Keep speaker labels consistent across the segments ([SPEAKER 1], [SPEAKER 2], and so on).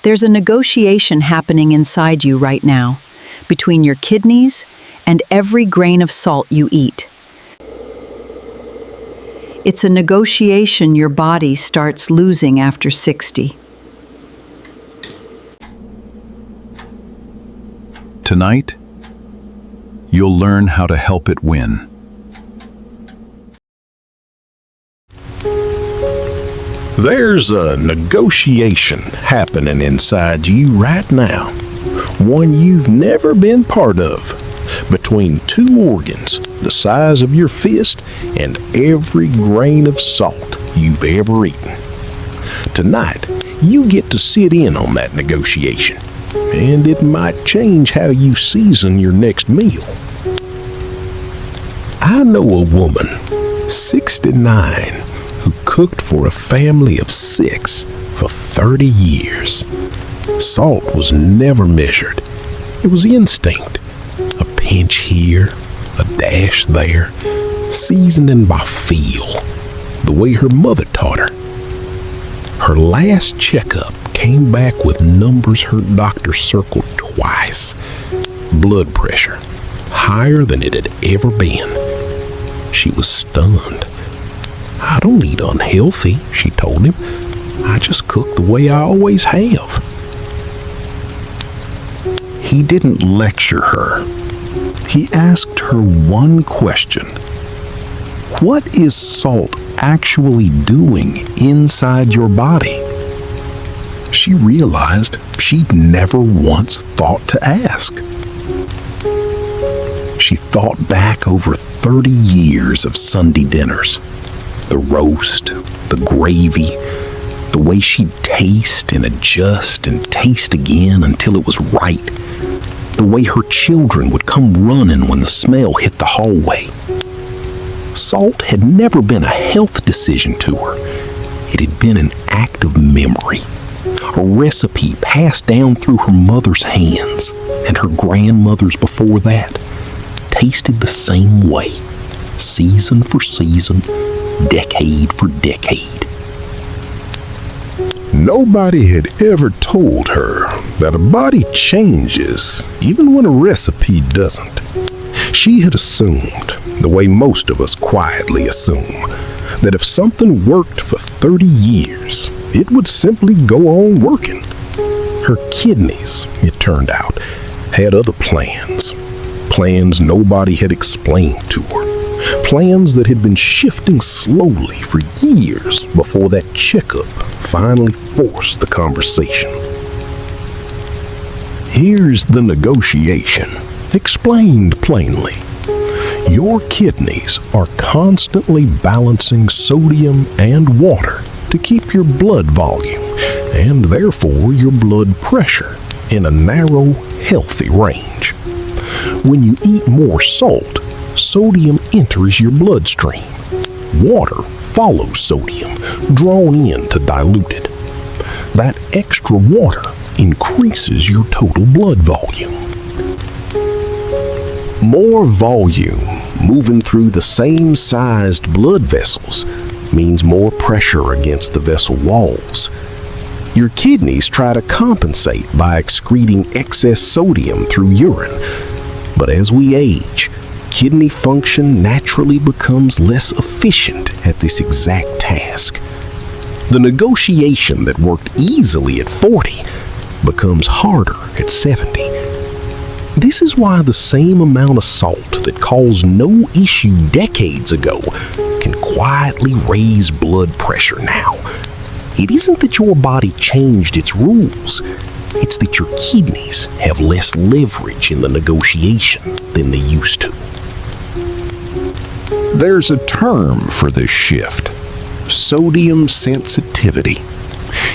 [SPEAKER 1] There's a negotiation happening inside you right now, between your kidneys and every grain of salt you eat. It's a negotiation your body starts losing after 60.
[SPEAKER 2] Tonight, you'll learn how to help it win.
[SPEAKER 3] There's a negotiation happening inside you right now, one you've never been part of, between two organs the size of your fist and every grain of salt you've ever eaten. Tonight, you get to sit in on that negotiation, and it might change how you season your next meal. I know a woman, 69, who cooked for a family of 6 for 30 years. Salt was never measured. It was instinct. A pinch here, a dash there, seasoning by feel, the way her mother taught her. Her last checkup came back with numbers her doctor circled twice. Blood pressure, higher than it had ever been. She was stunned. "I don't eat unhealthy," she told him. "I just cook the way I always have." He didn't lecture her. He asked her one question. What is salt actually doing inside your body? She realized she'd never once thought to ask. She thought back over 30 years of Sunday dinners. The roast, the gravy, the way she'd taste and adjust and taste again until it was right. The way her children would come running when the smell hit the hallway. Salt had never been a health decision to her. It had been an act of memory, a recipe passed down through her mother's hands, and her grandmother's before that tasted the same way, season for season, decade for decade. Nobody had ever told her that a body changes even when a recipe doesn't. She had assumed, the way most of us quietly assume, that if something worked for 30 years, it would simply go on working. Her kidneys, it turned out, had other plans. Plans nobody had explained to her. Plans that had been shifting slowly for years before that checkup finally forced the conversation. Here's the negotiation, explained plainly. Your kidneys are constantly balancing sodium and water to keep your blood volume, and therefore your blood pressure, in a narrow, healthy range. When you eat more salt, sodium enters your bloodstream. Water follows sodium, drawn in to dilute it. That extra water increases your total blood volume. More volume moving through the same sized blood vessels means more pressure against the vessel walls. Your kidneys try to compensate by excreting excess sodium through urine. But as we age, kidney function naturally becomes less efficient at this exact task. The negotiation that worked easily at 40 becomes harder at 70. This is why the same amount of salt that caused no issue decades ago can quietly raise blood pressure now. It isn't that your body changed its rules. It's that your kidneys have less leverage in the negotiation than they used to. There's a term for this shift: sodium sensitivity.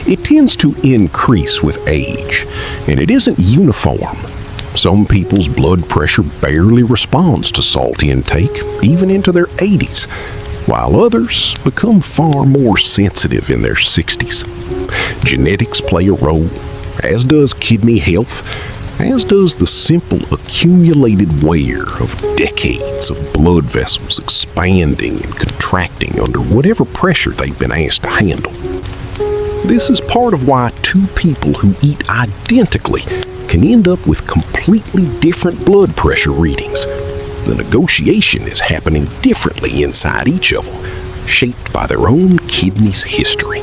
[SPEAKER 3] It tends to increase with age, and it isn't uniform. Some people's blood pressure barely responds to salt intake, even into their 80s, while others become far more sensitive in their 60s. Genetics play a role, as does kidney health, as does the simple accumulated wear of decades of blood vessels expanding and contracting under whatever pressure they've been asked to handle. This is part of why two people who eat identically can end up with completely different blood pressure readings. The negotiation is happening differently inside each of them, shaped by their own kidney's history.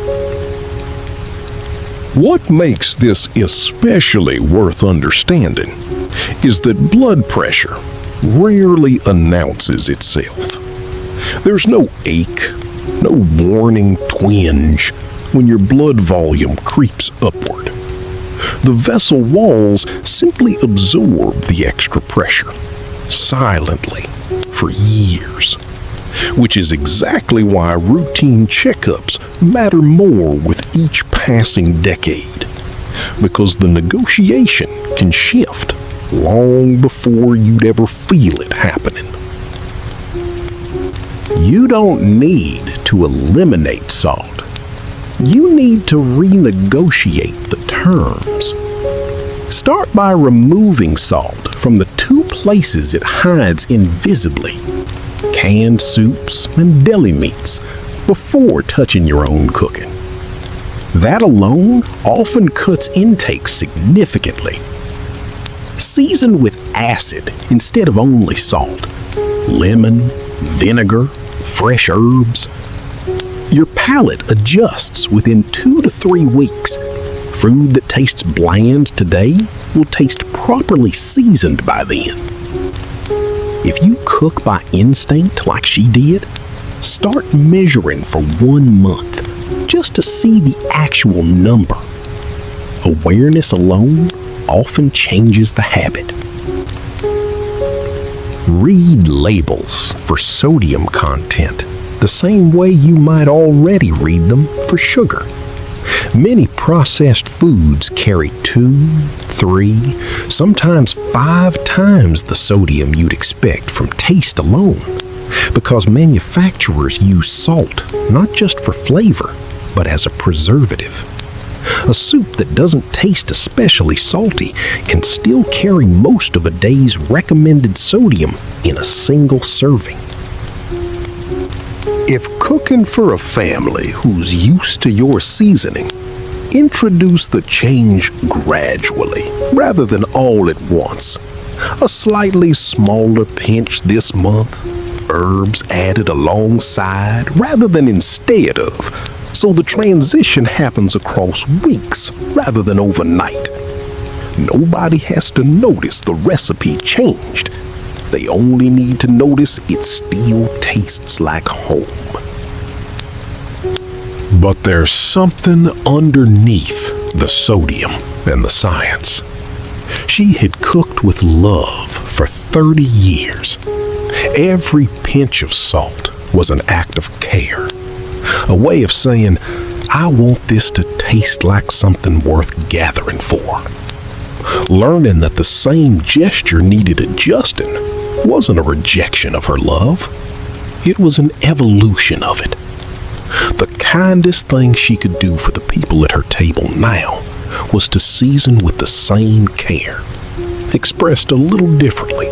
[SPEAKER 2] What makes this especially worth understanding is that blood pressure rarely announces itself. There's no ache, no warning twinge when your blood volume creeps upward. The vessel walls simply absorb the extra pressure, silently, for years. Which is exactly why routine checkups matter more with each passing decade, because the negotiation can shift long before you'd ever feel it happening.
[SPEAKER 3] You don't need to eliminate salt. You need to renegotiate the terms. Start by removing salt from the two places it hides invisibly: canned soups and deli meats, before touching your own cooking. That alone often cuts intake significantly. Season with acid instead of only salt, lemon, vinegar, fresh herbs. Your palate adjusts within 2 to 3 weeks. Food that tastes bland today will taste properly seasoned by then. If you cook by instinct like she did, start measuring for 1 month just to see the actual number. Awareness alone often changes the habit. Read labels for sodium content the same way you might already read them for sugar. Many processed foods carry 2, 3, sometimes 5 times the sodium you'd expect from taste alone, because manufacturers use salt not just for flavor, but as a preservative. A soup that doesn't taste especially salty can still carry most of a day's recommended sodium in a single serving.
[SPEAKER 2] If cooking for a family who's used to your seasoning, introduce the change gradually rather than all at once. A slightly smaller pinch this month, herbs added alongside rather than instead of, so the transition happens across weeks rather than overnight. Nobody has to notice the recipe changed. They only need to notice it still tastes like home. But there's something underneath the sodium and the science. She had cooked with love for 30 years. Every pinch of salt was an act of care, a way of saying, I want this to taste like something worth gathering for. Learning that the same gesture needed adjusting wasn't a rejection of her love. It was an evolution of it. The kindest thing she could do for the people at her table now was to season with the same care, expressed a little differently,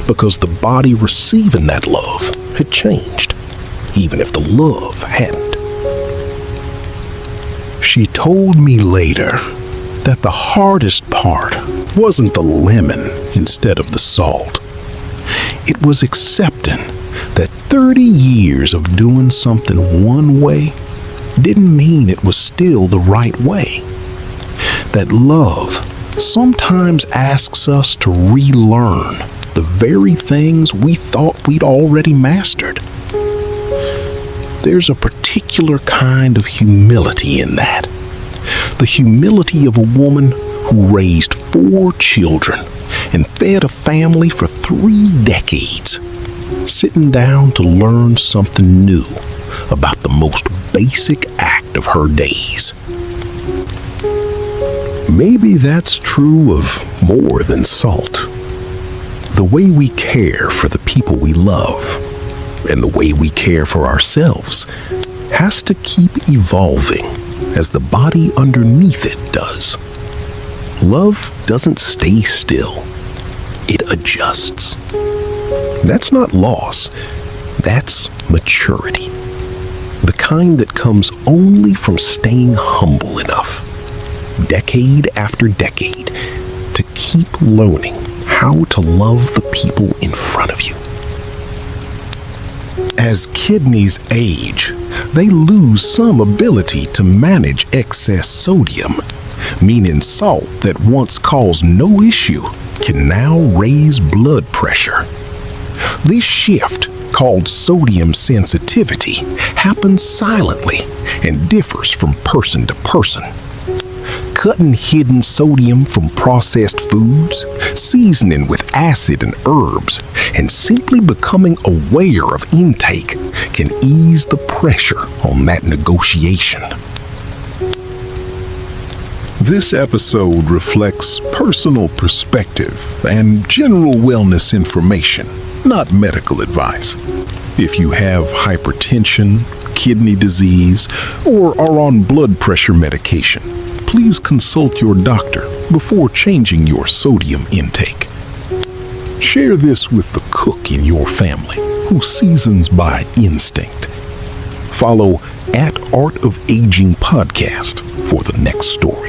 [SPEAKER 2] because the body receiving that love had changed, even if the love hadn't. She told me later that the hardest part wasn't the lemon instead of the salt. It was accepting that 30 years of doing something one way didn't mean it was still the right way. That love sometimes asks us to relearn the very things we thought we'd already mastered. There's a particular kind of humility in that. The humility of a woman who raised 4 children and fed a family for 3 decades, sitting down to learn something new about the most basic act of her days. Maybe that's true of more than salt. The way we care for the people we love and the way we care for ourselves has to keep evolving as the body underneath it does. Love doesn't stay still. It adjusts. That's not loss. That's maturity. The kind that comes only from staying humble enough, decade after decade, to keep learning how to love the people in front of you. As kidneys age, they lose some ability to manage excess sodium, meaning salt that once caused no issue can now raise blood pressure. This shift, called sodium sensitivity, happens silently and differs from person to person. Cutting hidden sodium from processed foods, seasoning with acid and herbs, and simply becoming aware of intake can ease the pressure on that negotiation.
[SPEAKER 4] This episode reflects personal perspective and general wellness information, not medical advice. If you have hypertension, kidney disease, or are on blood pressure medication, please consult your doctor before changing your sodium intake. Share this with the cook in your family who seasons by instinct. Follow @Art of Aging Podcast for the next story.